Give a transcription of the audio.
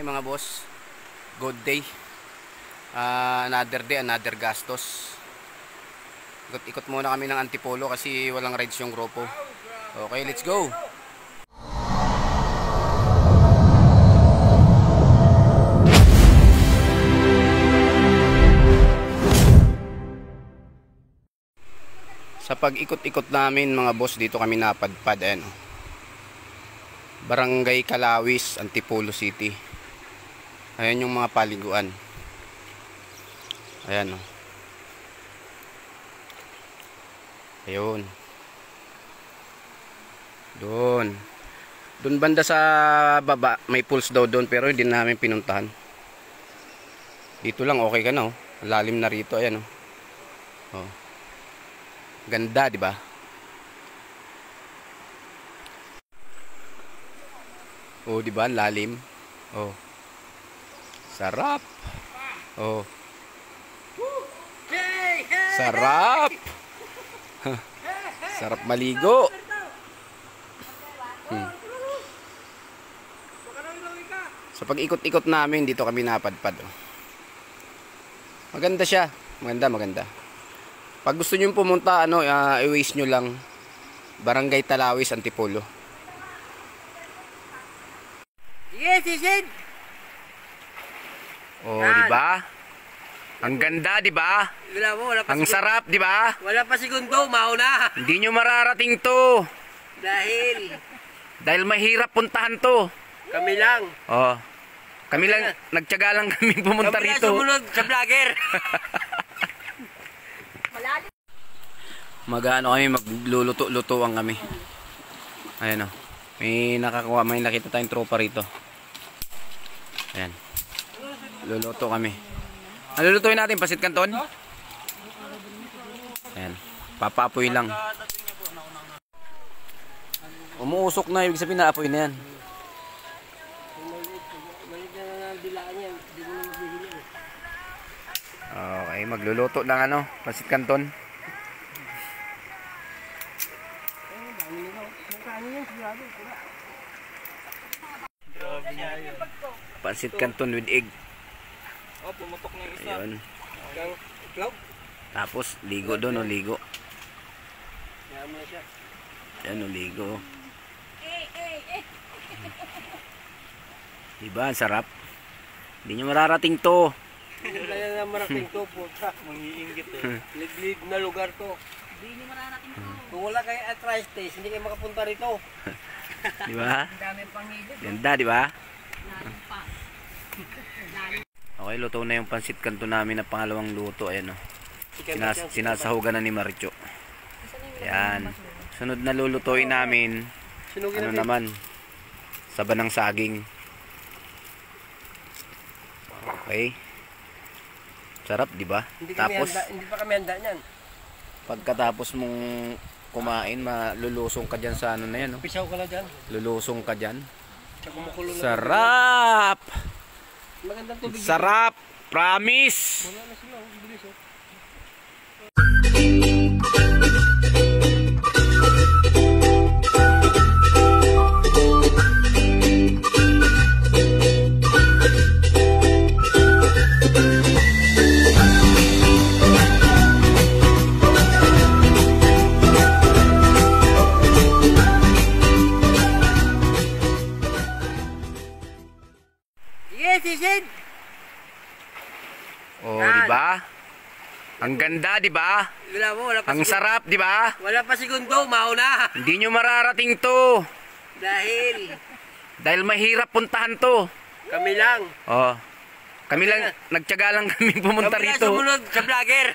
Okay mga boss, good day. Another day, another gastos. Ikot-ikot muna kami ng Antipolo kasi walang rides yung grupo. Okay, let's go. Sa pag-ikot-ikot namin mga boss, dito kami napadpad. Ayan, Barangay Calawis, Antipolo City. Ayan yung mga paliguan. Ayan, ayun. Doon banda sa baba may pools daw doon, pero hindi namin pinuntahan. Dito lang okay ka na, lalim na rito. Ayan, ganda, di ba? Di ba, lalim. Sarap. Sarap. Sarap maligo. So pag ikot-ikot namin dito kami napadpad. Maganda siya. Maganda. Pag gusto niyo pumunta, i-waste nyo lang Barangay Calawis, Antipolo. Yes, isin. Di ba? Ang ganda, di ba? Wala pa ang sarap, di ba? Wala pa segundo, mauna. Hindi nyo mararating to. Dahil mahirap puntahan to. Kami lang. Kami lang, nagtiyaga lang kami pumunta kami rito. Kami sumunod sa vlogger. Kami, magluluto-lutuan kami. Ayan, may nakita tayong tropa rito. Ayan. Luluto kami. Ano lulutuin natin? Pasit Canton? Ayan. Papaapoy lang. Umuusok na. Ibig sabihin na apoy na yan. Okay. Magluluto ng Pasit Canton. Pasit Canton with egg. Pumutok na yung isa. Ayun. Cloud. Tapos ligo doon, ligo. Kaya mo na siya. Ayan, ligo. Diba, ang sarap. Hindi nyo mararating to. Hindi na marating to, puta. Mangiinggit Liglig na lugar to. Hindi nyo mararating to. Kung wala kayo arthritis, hindi kayo makapunta rito. Diba? Ang dami pang higit. Ganda, diba? Okay, luto na yung Pasit Canton namin na pangalawang luto. Ayan, sinasahugan na ni Maricho. Ayan. Sunod na lulutuin namin, naman, saba ng saging. Okay. Sarap, di ba? Hindi pa kami handa niyan. Pagkatapos mong kumain, malulusong ka dyan sa na yan. Pisaw ka lang dyan. Lulusong ka dyan. Sarap! Magandang tubig. Sarap! Promise! Wala na sila. Bilis, di ba? Ang ganda, di ba? Ang sarap, di ba? Wala pa segundo, mauna. Hindi nyo mararating to. Dahil mahirap puntahan to. Kami lang. Kami lang, nagtiyaga lang kami pumunta rito. Kami lang sumunod sa vlogger.